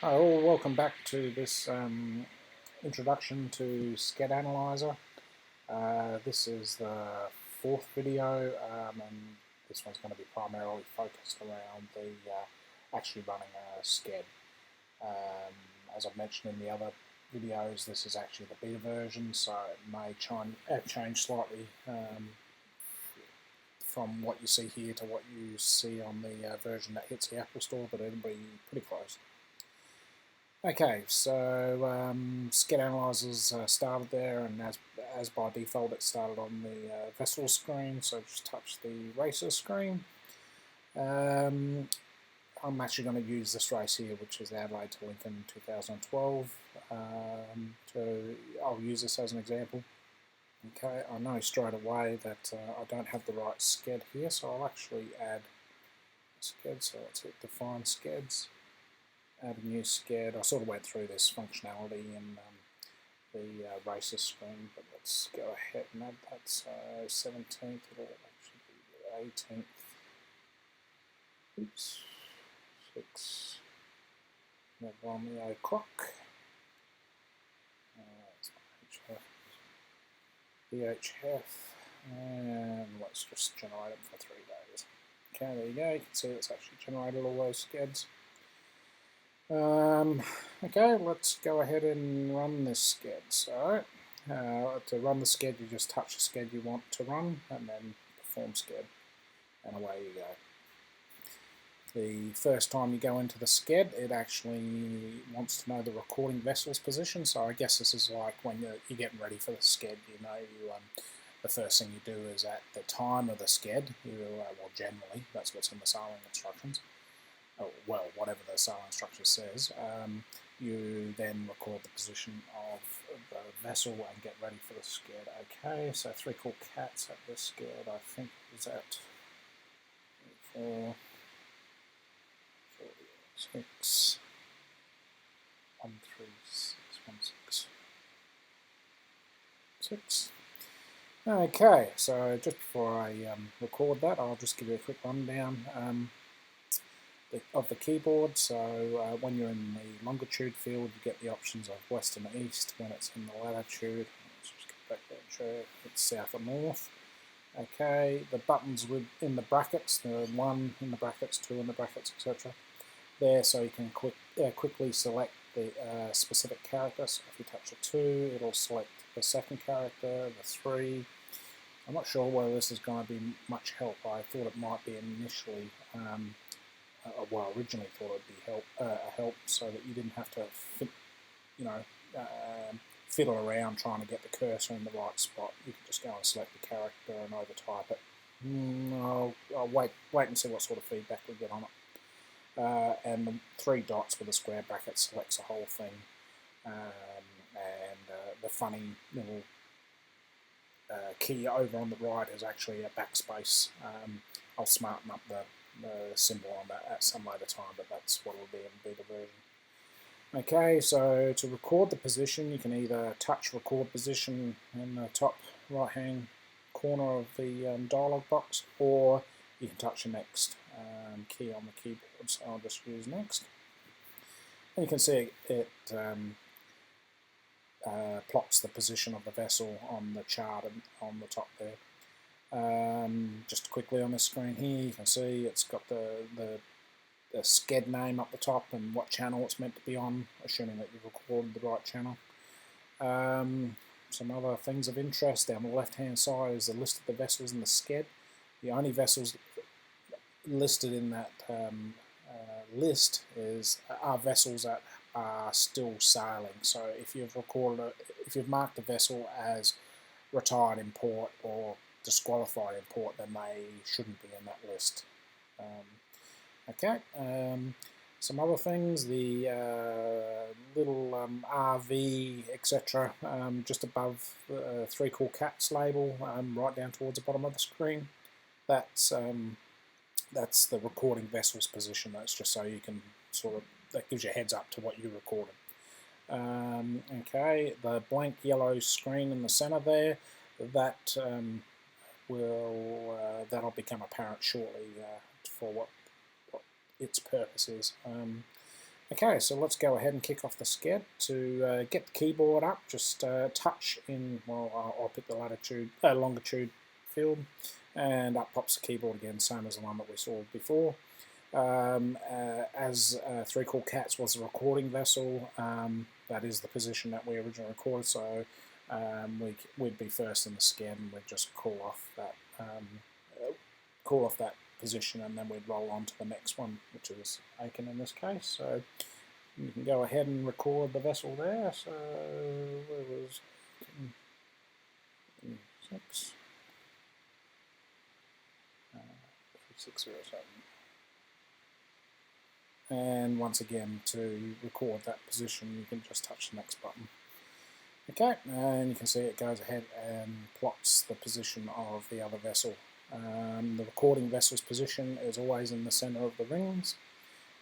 Hi all, welcome back to this introduction to Sked Analyzer. This is the fourth video, and this one's going to be primarily focused around the actually running a Sked. As I've mentioned in the other videos, this is actually the beta version, so it may change slightly from what you see here to what you see on the version that hits the Apple Store, but it'll be pretty close. Okay, so Sked Analyzer's started there, and as by default it started on the vessel screen, so just touch the racer screen. I'm actually going to use this race here, which is Adelaide to Lincoln 2012. I'll use this as an example. Okay, I know straight away that I don't have the right sked here, so I'll actually add sked, so let's hit define skeds. Add a new sked. I sort of went through this functionality in the racer screen, but let's go ahead and add that. So 17th, it'll actually be 18th. Oops, 6. Never on the o'clock. VHF, and let's just generate them for 3 days. Okay, there you go. You can see it's actually generated all those skeds. Okay, let's go ahead and run this sked. So, to run the sked, you just touch the sked you want to run, and then perform sked, and away you go. The first time you go into the sked, it actually wants to know the recording vessel's position, so I guess this is like when you're getting ready for the sked, the first thing you do is at the time of the sked, well generally, that's what's in the sailing instructions, well, whatever the sailing instruction says, you then record the position of the vessel and get ready for the sked. Okay, so 3 cool cats at the sked, I think is at 4, 6, 1, 3, 6, 1, 6, 6. Okay, so just before I record that, I'll just give you a quick rundown of the keyboard. So when you're in the longitude field, you get the options of west and east. When it's in the latitude, let's just get back there, it's south and north. Okay, the buttons within the brackets, the 1 in the brackets, 2 in the brackets, etc. There, so you can quickly select the specific character. So if you touch the 2, it'll select the second character, the 3. I'm not sure whether this is going to be much help. I thought it might be initially. Originally thought it'd be a help, so that you didn't have to fiddle around trying to get the cursor in the right spot. You can just go and select the character and overtype it. I'll wait and see what sort of feedback we get on it. And the 3 dots with a square bracket selects the whole thing. The funny little key over on the right is actually a backspace. I'll smarten up the symbol on that at some later time, but that's what it'll be in beta version. Okay, so to record the position, you can either touch record position in the top right hand corner of the dialog box, or you can touch the next key on the keyboard. So I'll just use next. And you can see it plots the position of the vessel on the chart and on the top there. Just quickly on the screen here, you can see it's got the sked name up the top and what channel it's meant to be on, assuming that you've recorded the right channel. Some other things of interest down the left hand side is the list of the vessels in the sked. The only vessels listed in that list are vessels that are still sailing. So if you've marked the vessel as retired in port or disqualified in port, then they shouldn't be in that list. Okay, some other things, the little RV, etc., just above the 3 cool cats label, right down towards the bottom of the screen, that's the recording vessel's position. That's just so you can that gives you a heads up to what you recorded. Okay, the blank yellow screen in the center there, that that'll become apparent shortly for what its purpose is. Okay, so let's go ahead and kick off the sked. To get the keyboard up, just touch in, well, I'll pick the longitude field, and up pops the keyboard again, same as the one that we saw before. As Three Cool Cats was the recording vessel, that is the position that we originally recorded, so we'd be first in the sked, and we'd just call off that position, and then we'd roll on to the next one, which is Aiken in this case. So you can go ahead and record the vessel there. So where was 6? 607. And once again, to record that position, you can just touch the next button. Okay, and you can see it goes ahead and plots the position of the other vessel. The recording vessel's position is always in the center of the rings,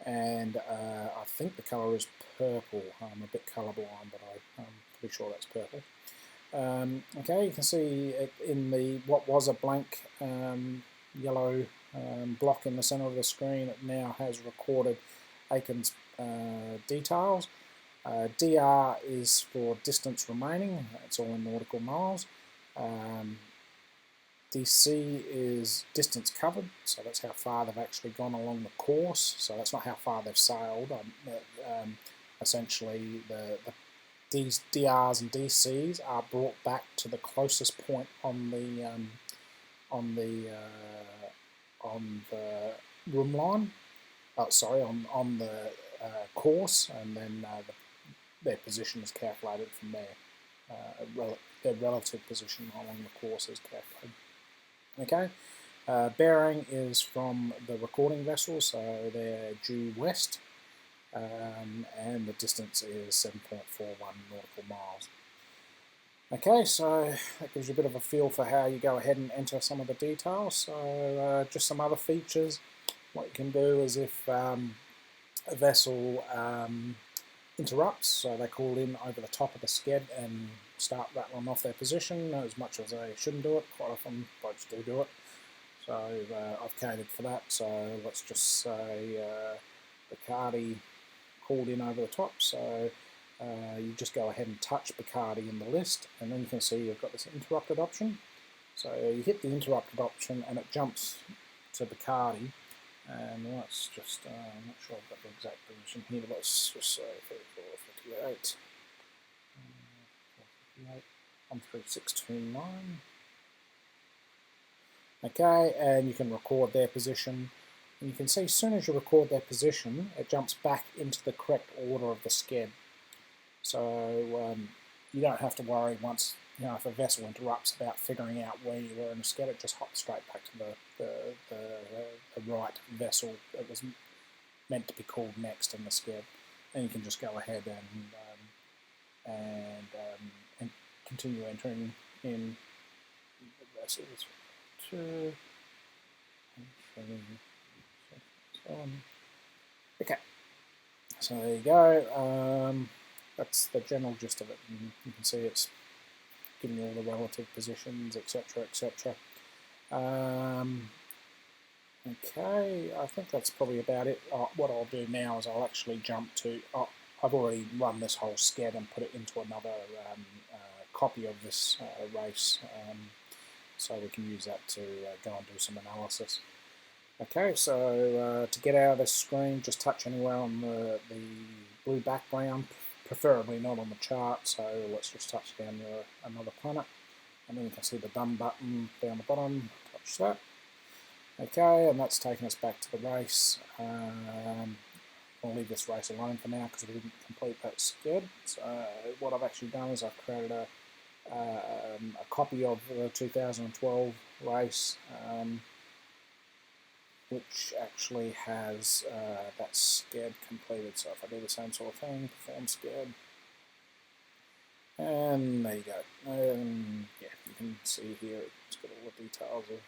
and I think the color is purple. I'm a bit colorblind, but I'm pretty sure that's purple. Okay, you can see it in the what was a blank yellow block in the center of the screen. It now has recorded Aiken's details. DR is for distance remaining. It's all in nautical miles. DC is distance covered, so that's how far they've actually gone along the course. So that's not how far they've sailed. Essentially, these DRs and DCs are brought back to the closest point on the room line. Sorry, on the course, and then their position is calculated from there. Their relative position along the course is calculated. Okay, bearing is from the recording vessel, so they're due west, and the distance is 7.41 nautical miles. Okay, so that gives you a bit of a feel for how you go ahead and enter some of the details. So just some other features. What you can do is if a vessel interrupts, so they call in over the top of the sked and start rattling off their position, as much as they shouldn't do it. Quite often boats do it. So I've catered for that. So let's just say Bacardi called in over the top. So you just go ahead and touch Bacardi in the list, and then you can see you've got this interrupted option. So you hit the interrupted option and it jumps to Bacardi. And let's just, I'm not sure I've got the exact position here, but let's just say 34, 58, 13629. Okay, and you can record their position. And you can see as soon as you record their position, it jumps back into the correct order of the sked. So you don't have to worry once, if a vessel interrupts about figuring out where you were in the sked, it just hops straight back to the right vessel that was meant to be called next in the sked. And you can just go ahead and continue entering in the vessels. 2, 3, 7. Okay, so there you go. That's the general gist of it. And you can see it's giving you all the relative positions, etc., etc. Okay, I think that's probably about it. What I'll do now is I'll actually jump to... I've already run this whole sked and put it into another copy of this race, so we can use that to go and do some analysis. Okay, so to get out of this screen, just touch anywhere on the blue background, preferably not on the chart, so let's just touch down to another planet, and then you can see the done button down the bottom, touch that. Okay, and that's taken us back to the race. I'll leave this race alone for now because we didn't complete that sked. So what I've actually done is I've created a copy of the 2012 race, which actually has that sked completed. So if I do the same sort of thing, perform sked, and there you go. Yeah, you can see here it's got all the details of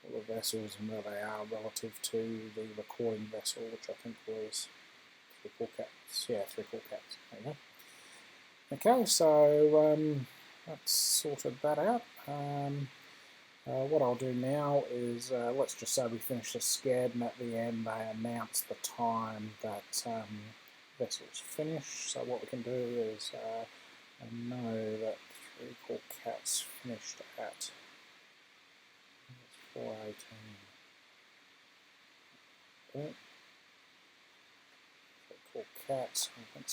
all the vessels and where they are relative to the recording vessel, which I think was 3 Cool Cats. Yeah, 3 Cool Cats. There you go. Okay, so that's sorted that out. What I'll do now is, let's just say we finish the sked, and at the end they announce the time that vessel's finished. So what we can do is, I know that 3 Cool Cats finished at 4:18. Okay. 3 Cool Cats, I think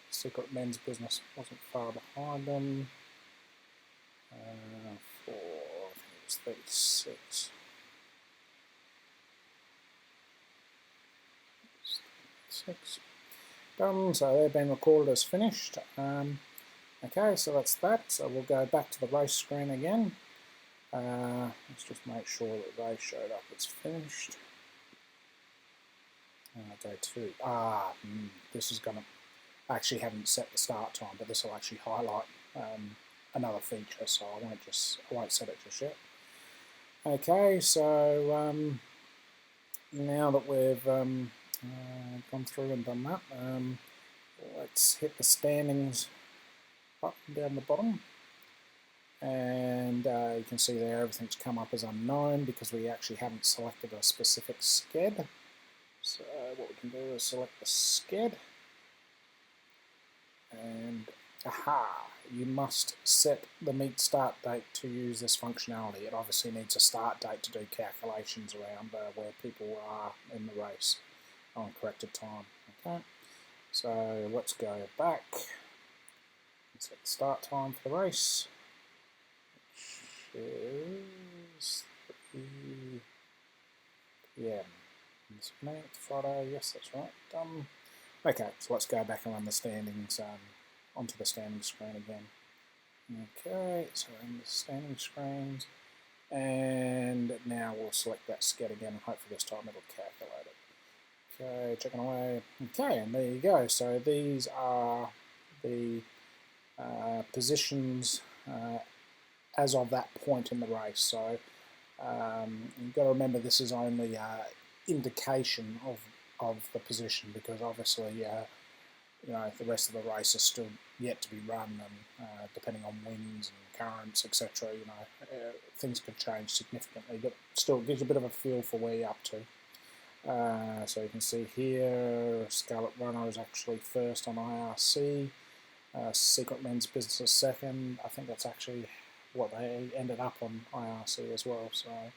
Secret Men's Business wasn't far behind them. 4, I think it was 36. 6. Done, so they've been recorded as finished. Okay, so that's that. So we'll go back to the race screen again. Let's just make sure that they showed up as finished. Day 2. This is going to, I actually haven't set the start time, but this will actually highlight another feature, so I won't set it just yet. Okay, so now that we've gone through and done that, let's hit the standings button down the bottom, and you can see there everything's come up as unknown because we actually haven't selected a specific sked. So what we can do is select the sked, and you must set the meet start date to use this functionality. It obviously needs a start date to do calculations around where people are in the race on corrected time. Okay, so let's go back and set the start time for the race, which is 3 PM. This minute, Friday, yes, that's right, done. Okay, so let's go back and run the standings onto the standings screen again. Okay, so in the standing screens, and now we'll select that sked again, and hopefully this time it'll calculate it. Okay, checking away. Okay, and there you go. So these are the positions as of that point in the race. So you've got to remember this is only indication of the position, because obviously you know, the rest of the race is still yet to be run, and depending on winds and currents, etc., you know, things could change significantly, but still it gives you a bit of a feel for where you're up to. So you can see here Scarlet Runner is actually first on IRC, Secret Men's Business is second. I think that's actually what they ended up on IRC as well. So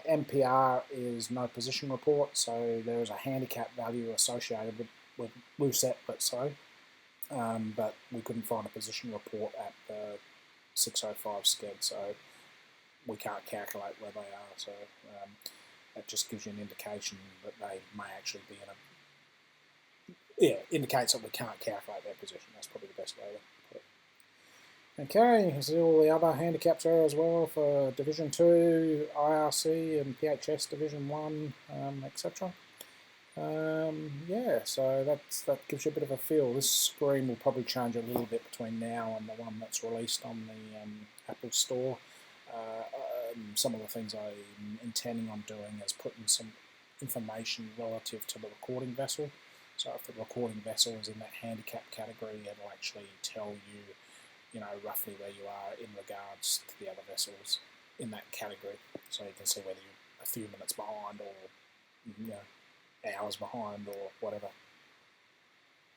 MPR is no position report, so there is a handicap value associated with Lucette, let's say, but we couldn't find a position report at the 605 sked, so we can't calculate where they are. So that just gives you an indication that they may actually be in a, indicates that we can't calculate their position. That's probably the best way to put it. Okay, you can see all the other handicaps there as well for Division 2, IRC and PHS Division 1, etc. Yeah, so that gives you a bit of a feel. This screen will probably change a little bit between now and the one that's released on the Apple Store. Some of the things I'm intending on doing is putting some information relative to the recording vessel. So if the recording vessel is in that handicap category, it'll actually tell you, you know, roughly where you are in regards to the other vessels in that category. So you can see whether you're a few minutes behind or, you know, hours behind or whatever.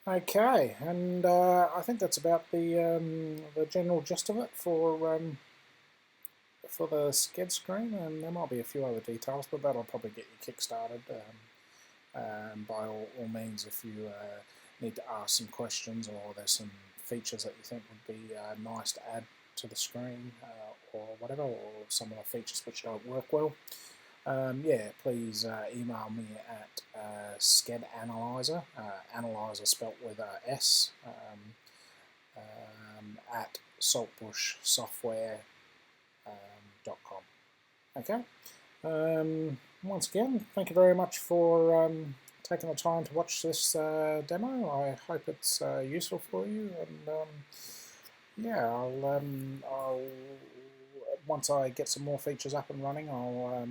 Okay, and I think that's about the general gist of it for the sked screen, and there might be a few other details, but that'll probably get you kick-started. By all means, if you need to ask some questions, or there's some features that you think would be nice to add to the screen or whatever, or some of the features which don't work well, yeah, please email me at Sked Analyser, analyzer spelt with a S, at saltbushsoftware.com. Okay. Once again, thank you very much for taking the time to watch this demo. I hope it's useful for you, and yeah, I'll once I get some more features up and running, I'll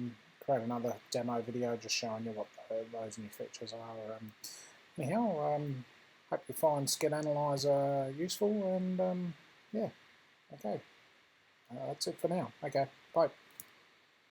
create another demo video just showing you what those new features are. Anyhow, hope you find Sked Analyzer useful, and yeah, okay, that's it for now. Okay, bye.